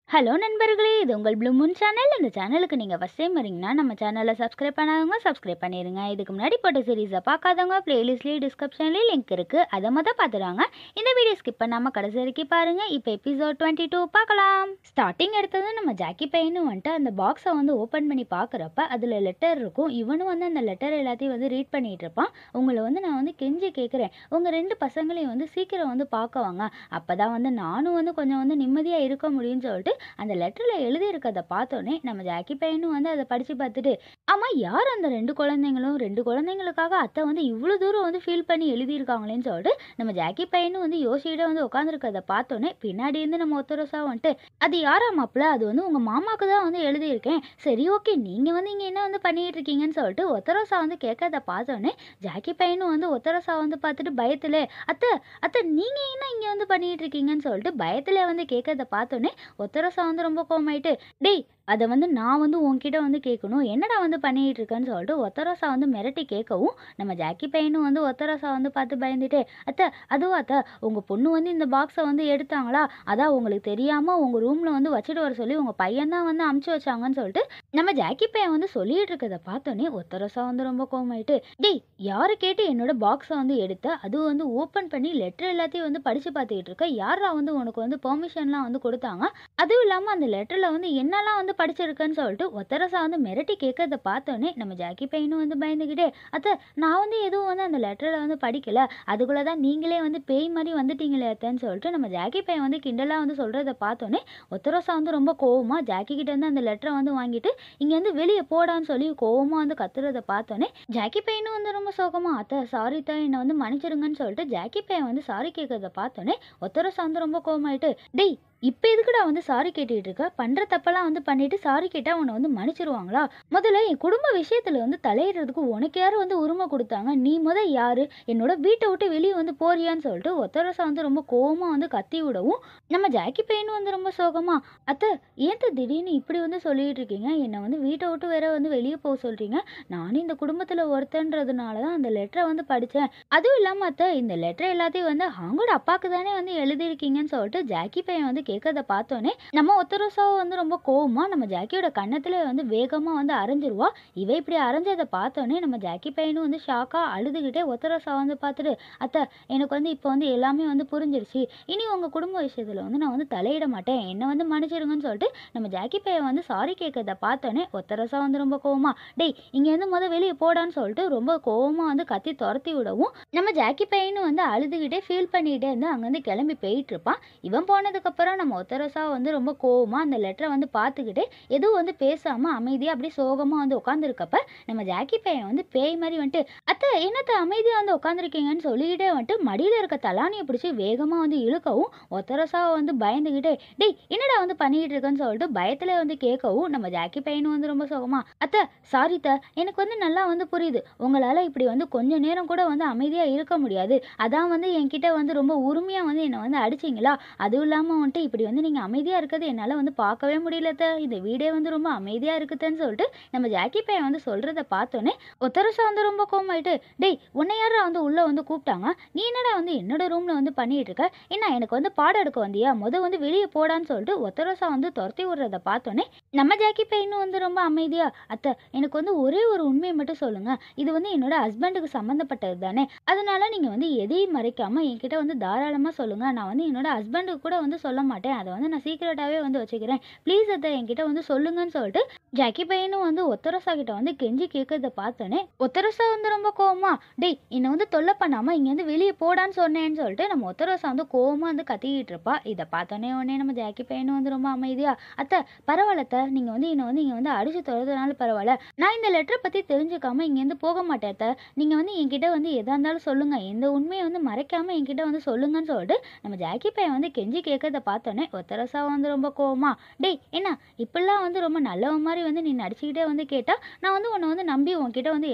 Hello நண்பர்களே! இது உங்கள் ப்ளூ மூன் சேனல். இந்த சேனலுக்கு நீங்க ஃபர்ஸ்ட் டைம் வரீங்கன்னா, நம்ம சேனல சப்ஸ்கிரைப் பண்ணாதவங்க சப்ஸ்கிரைப் பண்ணிருங்க. இதுக்கு முன்னாடி போட்ட சீரிஸ பார்க்காதவங்க பிளேலிஸ்ட்லயும் டிஸ்கிரிப்ஷன்லயும் லிங்க் இருக்கு. அத மொத பார்த்துடுவாங்க. இந்த வீடியோ ஸ்கிப் பண்ணாம கடைசி வரைக்கும் பாருங்க. இப்போ எபிசோட் 22 பார்க்கலாம். ஸ்டார்ட்டிங் எடுத்ததும் நம்ம ஜாக்கி பையனும் வந்துட்டு அந்த பாக்ஸை வந்து ஓப்பன் பண்ணி பார்க்குறப்ப அதில் லெட்டர் இருக்கும். இவனும் வந்து அந்த லெட்டர் எல்லாத்தையும் வந்து ரீட் பண்ணிட்டு இருப்பான். உங்களை வந்து நான் வந்து கெஞ்சி கேட்குறேன், உங்கள் 2 பசங்களையும் வந்து சீக்கிரம் வந்து பார்க்க வாங்க. அப்பதான் வந்து நானும் வந்து கொஞ்சம் வந்து நிம்மதியாக இருக்க முடியும்னு சொல்லிட்டு அந்த லெட்டர்ல எழுதி இருக்கிறத பார்த்தோன்னே நம்ம ஜாக்கி பையனும் வந்து அதை படிச்சு பார்த்துட்டு, ஆமா யார் அந்த 2 குழந்தைங்களும் 2 குழந்தைங்களுக்காக அத்தை வந்து இவ்வளோ தூரம் வந்து ஃபீல் பண்ணி எழுதியிருக்காங்களேன்னு சொல்லிட்டு நம்ம ஜாக்கி பையனும் வந்து யோசிச்சுட்டு வந்து உட்காந்துருக்கத பார்த்தோன்னே பின்னாடி இருந்து நம்ம ஒத்தரசா வந்துட்டு, அது யாரா மாப்பிள்ள, அது வந்து உங்க மாமாக்கு தான் வந்து எழுதியிருக்கேன். சரி ஓகே, நீங்க வந்து இங்க என்ன வந்து பண்ணிட்டு இருக்கீங்கன்னு சொல்லிட்டு ஒத்தரசா வந்து கேட்கறத பார்த்தோன்னே ஜாக்கி பையனும் வந்து ஒத்தரசா வந்து பார்த்துட்டு பயத்துல, அத்தை அத்தை நீங்க என்ன இங்க வந்து பண்ணிட்டு இருக்கீங்கன்னு சொல்லிட்டு பயத்துல வந்து கேட்கறத பார்த்தோன்னே ஒத்தரசா வந்து ரொம்ப கோவமாயிட்டு, டேய் அதை வந்து நான் வந்து உன்கிட்ட வந்து கேட்கணும், என்னடா வந்து பண்ணிட்டு இருக்கேன்னு சொல்லிட்டு ஒத்தரசா வந்து மிரட்டி கேட்கவும் நம்ம ஜாக்கி பையனும் வந்து ஒத்தரசா வந்து பார்த்து பயந்துட்டு, அத்தை அதுவா அத்தை, உங்க பொண்ணு வந்து இந்த பாக்ஸை வந்து எடுத்தாங்களா, அதான் உங்களுக்கு தெரியாம உங்க ரூம்ல வந்து வச்சுட்டு வர சொல்லி உங்க பையன் தான் வந்து அமுச்சு வச்சாங்கன்னு சொல்லிட்டு நம்ம ஜாக்கி பையன் வந்து சொல்லிட்டு இருக்கதை பார்த்தோன்னே ஒத்தரசா வந்து ரொம்ப கோவமாயிட்டு, டேய் யாரு கேட்டு என்னோட பாக்ஸை வந்து எடுத்த, அதுவும் வந்து ஓப்பன் பண்ணி லெட்டர் எல்லாத்தையும் வந்து படிச்சு பார்த்துக்கிட்டு இருக்க, யாரா வந்து உனக்கு வந்து பெர்மிஷன்லாம் வந்து கொடுத்தாங்க, அதுவும் இல்லாமல் அந்த லெட்டரில் வந்து என்னெல்லாம் வந்து படிச்சிருக்கேன்னு சொல்லிட்டு ஒத்தரசா வந்து மிரட்டி கேட்கறத பார்த்தோன்னே நம்ம ஜாக்கி பையனும் வந்து பயந்துக்கிட்டே, அத்தை நான் வந்து எதுவும் வந்து அந்த லெட்டரில் வந்து படிக்கல, அதுக்குள்ளே தான் நீங்களே வந்து பேய் மாதிரி வந்துட்டீங்களே அத்தைன்னு சொல்லிட்டு நம்ம ஜாக்கி பையன் வந்து கிண்டலாக வந்து சொல்கிறத பார்த்தோன்னே ஒத்தரசா வந்து ரொம்ப கோவமாக ஜாக்கி கிட்ட இருந்து அந்த லெட்டரை வந்து வாங்கிட்டு இங்கேருந்து வெளியே போடான்னு சொல்லி கோவமாக வந்து கத்துறத பார்த்தோன்னே ஜாக்கி பையனும் வந்து ரொம்ப சோகமா, அத்தை சாரி தான் என்னை வந்து மன்னிச்சிருங்கன்னு சொல்லிட்டு ஜாக்கி பையன் வந்து சாரி கேட்கறத பார்த்தோன்னே ஒத்தரசா வந்து ரொம்ப கோவமாயிட்டு, டேய் இப்போ எதுக்குடா வந்து சாரி கேட்டுட்டு இருக்க, பண்ற தப்பெல்லாம் வந்து பண்ணிட்டு சாரி கேட்டா உன்னை வந்து மன்னிச்சிருவாங்களா, முதல்ல என் குடும்ப விஷயத்துல வந்து தலையிடுறதுக்கு உனக்கு யாரும் வந்து உரிமை கொடுத்தாங்க, நீ யாரு, என்னோட வீட்டை விட்டு வெளியே வந்து போறியான்னு சொல்லிட்டு ஒத்தரசா வந்து ரொம்ப கோவமா வந்து கத்தி விடவும் நம்ம ஜாக்கி பையனும் வந்து ரொம்ப சோகமா, அத்தை ஏன் திடீர்னு இப்படி வந்து சொல்லிட்டு இருக்கீங்க, என்னை வந்து வீட்டை விட்டு வேற வந்து வெளியே போக சொல்றீங்க, நானும் இந்த குடும்பத்துல ஒருத்தன்றதுனால தான் அந்த லெட்டரை வந்து படித்தேன், அதுவும் இல்லாமல் அத்தை இந்த லெட்டர் எல்லாத்தையும் வந்து அவங்களோட அப்பாவுக்கு தானே வந்து எழுதியிருக்கீங்கன்னு சொல்லிட்டு ஜாக்கி பையன் வந்து கேட்கறத பார்த்தோன்னே நம்ம ஒத்தரசாவை வந்து ரொம்ப கோவமா நம்ம ஜாக்கியோட கன்னத்துல வந்து வேகமா வந்து அரைஞ்சிருவா. இவ இப்படி அரைஞ்சதை பார்த்தோன்னே நம்ம ஜாக்கி பையனும் வந்து ஷாக்கா அழுதுகிட்டே ஒத்தரசா வந்து பார்த்துட்டு, அத்தை எனக்கு வந்து இப்போ வந்து எல்லாமே வந்து புரிஞ்சிருச்சு, இனி உங்க குடும்ப விஷயத்துல வந்து நான் வந்து தலையிட மாட்டேன், என்ன வந்து மன்னிச்சிருங்கன்னு சொல்லிட்டு நம்ம ஜாக்கி பையன் வந்து சாரி கேட்கறத பார்த்தோன்னே ஒத்தரசா வந்து ரொம்ப கோவமா, டேய் இங்க இருந்து வெளியே போடான்னு சொல்லிட்டு ரொம்ப கோவமா வந்து கத்தி துரத்தி விடவும் நம்ம ஜாக்கி பையனும் வந்து அழுதுகிட்டே ஃபீல் பண்ணிக்கிட்டே இருந்து அங்கேருந்து கிளம்பி போயிட்டு இருப்பான். இவன் போனதுக்கு அப்புறம் நம்ம ஒத்தரசா வந்து ரொம்ப கோவமா அந்த லெட்டரை வந்து பார்த்துக்கிட்டு எதுவும் வந்து பேசாம அமைதியா அப்படி சோகமா வந்து உட்காந்துருக்கப்ப நம்ம ஜாக்கி பையன் வந்து பேய் மாதிரி வந்துட்டு, அத்தை என்னத்த அமைதியா வந்து உட்காந்துருக்கீங்கன்னு சொல்லிக்கிட்டே வந்துட்டு மடியில இருக்க தலானியை பிடிச்சி வேகமா வந்து இழுக்கவும் ஒத்தரசா வந்து பயந்துகிட்டே, டேய் என்னடா வந்து பண்ணிட்டு இருக்கேன்னு சொல்லிட்டு பயத்துல வந்து கேட்கவும் நம்ம ஜாக்கி பையனும் வந்து ரொம்ப சோகமா, அத்தை சாரி த, எனக்கு வந்து நல்லா வந்து புரியுது, உங்களால இப்படி வந்து கொஞ்ச நேரம் கூட வந்து அமைதியா இருக்க முடியாது, அதான் வந்து என்கிட்ட வந்து ரொம்ப உரிமையா வந்து என்னை வந்து அடிச்சிங்களா, அதுவும் இல்லாம வந்துட்டு இப்படி வந்து நீங்க அமைதியா இருக்கிறது என்னால வந்து பார்க்கவே முடியல அத்தை, இந்த வீடே வந்து ரொம்ப அமைதியா இருக்குதுன்னு சொல்லிட்டு நம்ம ஜாக்கி பையன் வந்து சொல்றத பார்த்தோன்னே ஒத்தரசா வந்து ரொம்ப கோவமாயிட்டு, டேய் உன்னை யாரா வந்து உள்ள வந்து கூப்பிட்டாங்க, நீ என்னடா வந்து என்னோட ரூம்ல வந்து பண்ணிட்டு இருக்க, என்ன எனக்கு வந்து பாடம் எடுக்க வந்தியா, வந்து வெளியே போடான்னு சொல்லிட்டு ஒத்தரசா வந்து துரத்தி விடுறத பார்த்தோன்னே நம்ம ஜாக்கி பையனும் வந்து ரொம்ப அமைதியா, அத்தை எனக்கு வந்து ஒரே ஒரு உண்மையை மட்டும் சொல்லுங்க, இது வந்து என்னோட ஹஸ்பண்டுக்கு சம்மந்தப்பட்டது தானே, அதனால நீங்க வந்து எதையும் மறைக்காம என்கிட்ட வந்து தாராளமா சொல்லுங்க, நான் வந்து என்னோட ஹஸ்பண்டுக்கு கூட வந்து சொல்ல மாட்டேன், அதை வந்து நான் சீக்கிரட்டாவே வந்து வச்சுக்கிறேன், ப்ளீஸ் அத்தை என்கிட்ட வந்து சொல்லுங்கன்னு சொல்லிட்டு ஜாக்கி பையனும் வந்து ஒத்தரசா கிட்ட வந்து கெஞ்சி கேட்கறத பார்த்தோன்னே ஒத்தரசா வந்து ரொம்ப கோவமா, டேய் என்னை வந்து தொல்லை பண்ணாம இங்க வந்து வெளியே போடான்னு சொன்னேன்னு சொல்லிட்டு நம்ம ஒத்தரசா வந்து கோவமா வந்து கத்திக்கிட்டு இருப்பா. இதை பார்த்தோன்னே உடனே நம்ம ஜாக்கி பையனும் வந்து ரொம்ப அமைதியா, அத்தை பரவாயில்ல அத்தை, நீங்க வந்து என்னை வந்து இங்க வந்து அடிச்சு தொலைறதுனால பரவாயில்ல, நான் இந்த லெட்டரை பத்தி தெரிஞ்சுக்காம இங்க இருந்து போக மாட்டேன் அத்தை, நீங்க வந்து என்கிட்ட வந்து எதா இருந்தாலும் சொல்லுங்க, எந்த உண்மையை வந்து மறைக்காம என்கிட்ட வந்து சொல்லுங்கன்னு சொல்லிட்டு நம்ம ஜாக்கி பையன் வந்து கெஞ்சி கேட்கறத பார்த்தோன்னே ஒத்தரசா வந்து ரொம்ப கோவமா, டேய் என்ன இப்படிலாம் வந்து ரொம்ப நல்லவ மாதிரி வந்து நீ நடிச்சுக்கிட்டே வந்து கேட்டா நான் வந்து உன்னை வந்து நம்பி உன்கிட்ட வந்து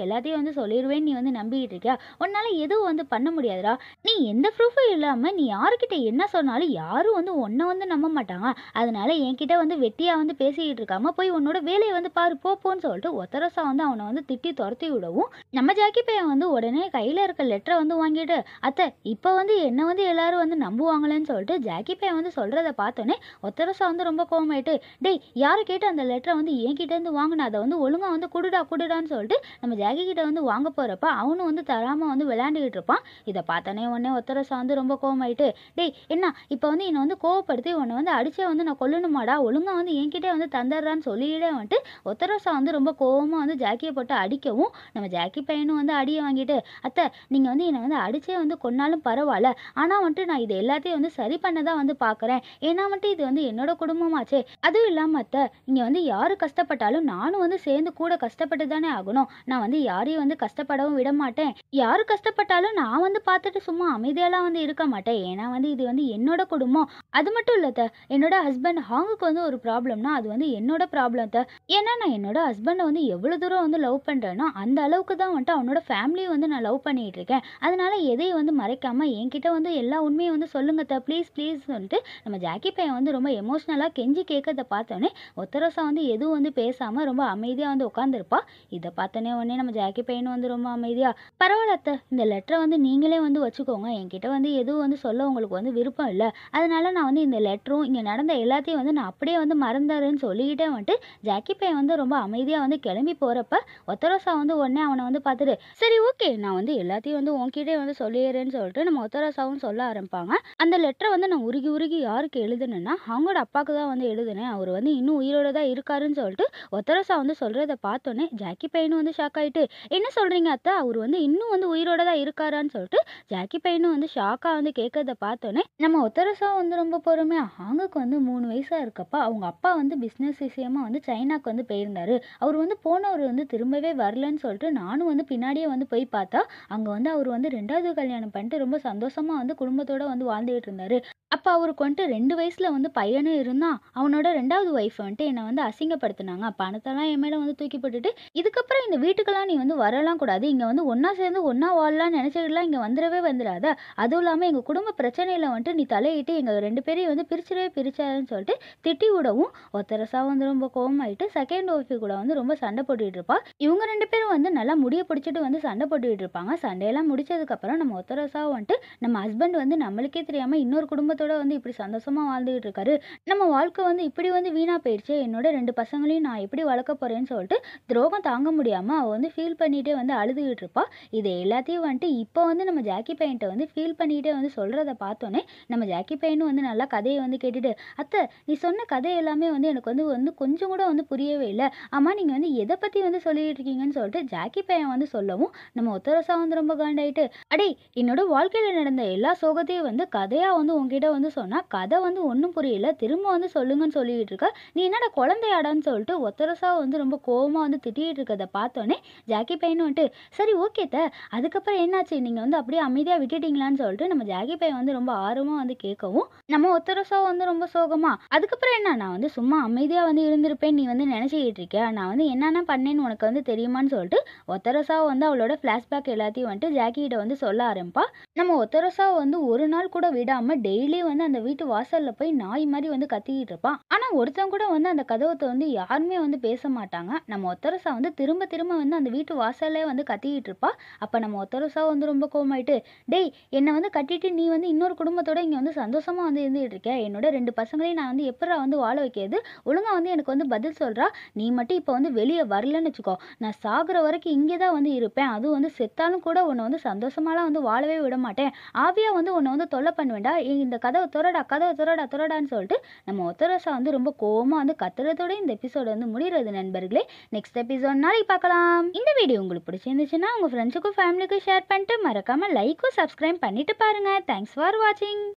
எல்லாத்தையும் வந்து சொல்லிடுவேன்னு நீ வந்து நம்பிக்கிட்டு இருக்கியா, உன்னால எதுவும் வந்து பண்ண முடியாதுடா, நீ எந்த ப்ரூஃபும் இல்லாம நீ யாருக்கிட்ட என்ன சொன்னாலும் யாரும் வந்து உன்னை வந்து நம்ப மாட்டாங்க, அதனால என்கிட்ட வந்து வெட்டியா வந்து பேசிக்கிட்டு இருக்காம போய் உன்னோட வேலையை வந்து பாரு போன்னு சொல்லிட்டு ஒத்தரசா வந்து அவனை வந்து திட்டி துரத்தி விடவும் நம்ம ஜாக்கி பையன் வந்து உடனே கையில இருக்க லெட்டரை வந்து வாங்கிட்டு, அத்தை இப்போ வந்து என்ன வந்து எல்லாரும் வந்து நம்புவாங்களேன்னு சொல்லிட்டு ஜாக்கி பையன் வந்து சொல்றத சொல்கிறத பார்த்தோன்னே ஒத்தரசா வந்து ரொம்ப கோவமாயிட்டு, டேய் யாரை கேட்டு அந்த லெட்டரை வந்து என்கிட்டேருந்து வாங்கின, அதை வந்து ஒழுங்காக வந்து குடுடா குடுடான்னு சொல்லிட்டு நம்ம ஜாக்கி கிட்ட வந்து வாங்க போகிறப்ப அவனும் வந்து தராமல் வந்து விளையாண்டுக்கிட்டு இருப்பான். இதை பார்த்தோன்னே உடனே ஒத்தரசா வந்து ரொம்ப கோவமாயிட்டு, டேய் என்ன இப்போ வந்து என்னை வந்து கோவப்படுத்தி உன்னை வந்து அடிச்சே வந்து நான் கொல்லணுமாடா, ஒழுங்காக வந்து என்கிட்டே வந்து தந்துடுறான்னு சொல்லிவிட வந்துட்டு ஒத்தரசா வந்து ரொம்ப கோவமாக வந்து ஜாக்கியை போட்டு அடிக்கவும் நம்ம ஜாக்கி பையனும் வந்து அடியை வாங்கிட்டு, அத்தை நீங்கள் வந்து என்னை வந்து அடிச்சே வந்து கொன்னாலும் பரவாயில்ல, ஆனால் வந்துட்டு நான் இது எல்லாத்தையும் வந்து சரி பண்ண தான் வந்து பார்க்குறேன். ஏன்னா வந்துட்டு இது வந்து என்னோட குடும்பமாச்சே. அதுவும் இல்லாமல் அத்தை இங்கே வந்து யார் கஷ்டப்பட்டாலும் நானும் வந்து சேர்ந்து கூட கஷ்டப்பட்டு தானே ஆகணும். நான் வந்து யாரையும் வந்து கஷ்டப்படவும் விட மாட்டேன். யார் கஷ்டப்பட்டாலும் நான் வந்து பார்த்துட்டு சும்மா அமைதியெல்லாம் வந்து இருக்க மாட்டேன். ஏன்னா வந்து இது வந்து என்னோட குடும்பம். அது மட்டும் இல்லை அத்தை, என்னோட ஹஸ்பண்ட் ஹாங்குக்கு வந்து ஒரு ப்ராப்ளம்னா அது வந்து என்னோட ப்ராப்ளம் அத்தை. ஏன்னா நான் என்னோட ஹஸ்பண்டை வந்து எவ்வளோ தூரம் வந்து லவ் பண்ணுறேனோ அந்த அளவுக்கு தான் வந்துட்டு அவனோட ஃபேமிலியை வந்து நான் லவ் பண்ணிகிட்டு இருக்கேன். அதனால எதையும் வந்து மறைக்காமல் என்கிட்ட வந்து எல்லா உண்மையும் வந்து சொல்லுங்க அத்தை, ப்ளீஸ் ப்ளீஸ் வந்துட்டு நம்ம ஜாக்கி பையன் வந்து ரொம்ப எமோஷ்னலாக கெஞ்சி கேட்கறத பார்த்தோன்னே ஒத்தரசா வந்து எதுவும் வந்து பேசாமல் ரொம்ப அமைதியாக வந்து உட்காந்துருப்பா. இதை பார்த்தோன்னே உடனே நம்ம ஜாக்கி பையனும் வந்து ரொம்ப அமைதியாக, பரவாயில்ல அத்தை இந்த லெட்டரை வந்து நீங்களே வந்து வச்சுக்கோங்க, என்கிட்ட வந்து எதுவும் வந்து சொல்ல உங்களுக்கு வந்து விருப்பம் இல்லை, அதனால நான் வந்து இந்த லெட்டரும் இங்கே நடந்த எல்லாத்தையும் வந்து நான் அப்படியே வந்து மறந்துறேன்னு சொல்லிக்கிட்டே வந்துட்டு ஜாக்கி பையன் வந்து ரொம்ப அமைதியாக வந்து கிளம்பி போகிறப்ப ஒத்தரசா வந்து உடனே அவனை வந்து பார்த்துட்டு, சரி ஓகே நான் வந்து எல்லாத்தையும் வந்து உன்கிட்டே வந்து சொல்லிடுறேன்னு சொல்லிட்டு நம்ம ஒத்தரசாவும் சொல்ல ஆரம்பிப்பாங்க. அந்த லெட்டரை வந்து நான் உருகி உருகி யாருக்கு எழுதுனேன்னா அவங்களோட அப்பாவுக்கு தான் வந்து எழுதுனேன், அவர் வந்து இன்னும் உயிரோட தான் இருக்காருன்னு சொல்லிட்டு ஒத்தரசா வந்து சொல்கிறத பார்த்தோன்னே ஜாக்கி பையனும் வந்து ஷாக் ஆகிட்டு, என்ன சொல்கிறீங்க அத்தை அவர் வந்து இன்னும் வந்து உயிரோட தான் இருக்காரான்னு சொல்லிட்டு ஜாக்கி பையனும் வந்து ஷாக்காக வந்து கேட்கறத பார்த்தோன்னே நம்ம ஒத்தரசா வந்து ரொம்ப பொறுமையாக, அவங்களுக்கு வந்து 3 வயசாக இருக்கப்ப அவங்க அப்பா வந்து பிஸ்னஸ் விஷயமா வந்து சைனாக்கு வந்து போயிருந்தாரு. அவர் வந்து போனவர் வந்து திரும்பவே வரலன்னு சொல்லிட்டு நானும் வந்து பின்னாடியே வந்து போய் பார்த்தா அங்கே வந்து அவர் வந்து 2வது கல்யாணம் பண்ணிட்டு ரொம்ப சந்தோஷமாக வந்து குடும்பத்தோட வந்து வாழ்ந்துகிட்டு இருந்தாரு. அப்போ அவருக்கு வந்துட்டு 2 வயசுல வந்து பையனும் இருந்தான். அவனோட 2வது ஒய்ஃப் வந்துட்டு என்னை வந்து அசிங்கப்படுத்தினாங்க, பணத்தெல்லாம் என் மேலே வந்து தூக்கி போட்டுட்டு, இதுக்கப்புறம் இந்த வீட்டுக்கெல்லாம் நீ வந்து வரலாம் கூடாது, இங்கே வந்து ஒன்றா சேர்ந்து ஒன்றா வாழலாம்னு நினச்சிக்கிட்டுலாம் இங்கே வந்துடவே வந்துடாத, அதுவும் இல்லாமல் எங்கள் குடும்ப பிரச்சனையில் வந்துட்டு நீ தலையிட்டு எங்கள் 2 பேரையும் வந்து பிரிச்சாருன்னு சொல்லிட்டு திட்டி விடவும் ஒத்தரசா வந்து ரொம்ப கோவமாயிட்டு செகண்ட் ஒய்ஃப் கூட வந்து ரொம்ப சண்டை போட்டுக்கிட்டு இருப்பா. இவங்க 2 பேரும் வந்து நல்லா முடிய பிடிச்சிட்டு வந்து சண்டை போட்டுக்கிட்டு இருப்பாங்க. சண்டையெல்லாம் முடிச்சதுக்கப்புறம் நம்ம ஒத்தரசா வந்துட்டு நம்ம ஹஸ்பண்ட் வந்து நம்மளுக்கே தெரியாமல் இன்னொரு குடும்பத்தோட வந்து இப்படி சந்தோஷமா வாழ்ந்துகிட்டு இருக்காரு, நம்ம வாழ்க்கை வந்து இப்படி வந்து வீணா போயிடுச்சு, என்னோட 2 பசங்களையும் நான் எப்படி வளர்க்க போறேன்னு சொல்லிட்டு துரோகம் தாங்க முடியாம அவ வந்து ஃபீல் பண்ணிட்டே வந்து அழுதுகிட்டு இருப்பா. இது எல்லாத்தையும் வந்துட்டு இப்போ வந்து நம்ம ஜாக்கி பையன்ட்ட வந்து ஃபீல் பண்ணிட்டே வந்து சொல்றத பார்த்தோன்னே நம்ம ஜாக்கி பையனும் வந்து நல்லா கதையை வந்து கேட்டுட்டு, அத்தை நீ சொன்ன கதை எல்லாமே வந்து எனக்கு வந்து கொஞ்சம் கூட வந்து புரியவே இல்லை, ஆமா நீங்க வந்து எதை பத்தி வந்து சொல்லிட்டு இருக்கீங்கன்னு சொல்லிட்டு ஜாக்கி பையன் வந்து சொல்லவும் நம்ம ஒத்தரசா வந்து ரொம்ப காண்டாயிட்டு, அடே என்னோட வாழ்க்கையில நடந்த எல்லா சோகத்தையும் வந்து கதையா வந்து உங்ககிட்ட வந்து சொன்னா கதை வந்து ஒன்றும் புரியல, திரும்ப வந்து சொல்லுங்கன்னு சொல்லிட்டு இருக்க, நீ என்னடா குழந்தையாடான்னு சொல்லிட்டு ஒத்தரசா வந்து ரொம்ப கோவமா வந்து திட்டிகிட்டு இருக்கதை பார்த்தோன்னே ஜாக்கி பையனும் வந்துட்டு, சரி ஓகே த அதுக்கப்புறம் என்னாச்சு நீங்க வந்து அப்படியே அமைதியா விட்டுட்டீங்களான்னு சொல்லிட்டு நம்ம ஜாக்கி பையன் வந்து ரொம்ப ஆர்வமா வந்து கேட்கவும் நம்ம ஒத்தரசா வந்து ரொம்ப சோகமா, அதுக்கப்புறம் என்ன நான் வந்து சும்மா அமைதியா வந்து இருந்திருப்பேன் நீ வந்து நினைச்சுக்கிட்டு இருக்க, நான் வந்து என்னென்ன பண்ணேன்னு உனக்கு வந்து தெரியுமான்னு சொல்லிட்டு ஒத்தரசா வந்து அவளோட ஃப்ளாஷ்பேக் எல்லாத்தையும் வந்துட்டு ஜாக்கி கிட்ட வந்து சொல்ல ஆரம்பிப்பா. நம்ம ஒத்தரசா வந்து ஒரு நாள் கூட விடாம டெய்லி வந்து அந்த வீட்டு வாசல்ல போய் நாய் மாதிரி வந்து கத்திக்கிட்டு இருப்பான். ஆனா ஒருத்தன் கூட வந்து அந்த கதவத்தை வந்து யாருமே வந்து பேச மாட்டாங்க. நம்ம ஒத்தரசா வந்து திரும்ப திரும்ப வந்து அந்த வீட்டு வாசல்லே வந்து கத்திக்கிட்டு இருப்பா. அப்ப நம்ம ஒத்தரசா வந்து ரொம்ப கோவமாயிட்டு, டேய் என்னை வந்து கட்டிட்டு நீ வந்து இன்னொரு குடும்பத்தோட இங்க வந்து சந்தோஷமா வந்து இருந்துகிட்டு இருக்க, என்னோட 2 பசங்களையும் நான் வந்து எப்படா வந்து வாழ வைக்கிறது, ஒழுங்கா வந்து எனக்கு வந்து பதில் சொல்றா, நீ மட்டும் இப்போ வந்து வெளியே வரலன்னு வச்சுக்கோ, நான் சாகுற வரைக்கும் இங்கே தான் வந்து இருப்பேன், அதுவும் வந்து செத்தாலும் கூட உன்னை வந்து சந்தோஷமாலாம் வந்து வாழவே விட மாட்டேன், ஆவியா வந்து உன்னை வந்து தொல்லை பண்ணுவேன்டா, இந்த கதவை துறடான்னு சொல்லிட்டு நம்ம ஒத்தரசா வந்து ரொம்ப கோவமா வந்து கத்துறதோட இந்த எபிசோட் வந்து முடிகிறது நண்பர்களே. நெக்ஸ்ட் எபிசோட் நாளைக்கு பார்க்கலாம். இந்த வீடியோ உங்களுக்கு பிடிச்சிருந்துச்சுன்னா உங்க ஃப்ரெண்ட்ஸுக்கும் ஃபேமிலிக்கும் ஷேர் பண்ணிட்டு மறக்காம லைக்கும் சப்ஸ்கிரைப் பண்ணிட்டு பாருங்க. தேங்க்ஸ் ஃபார் வாட்சிங்.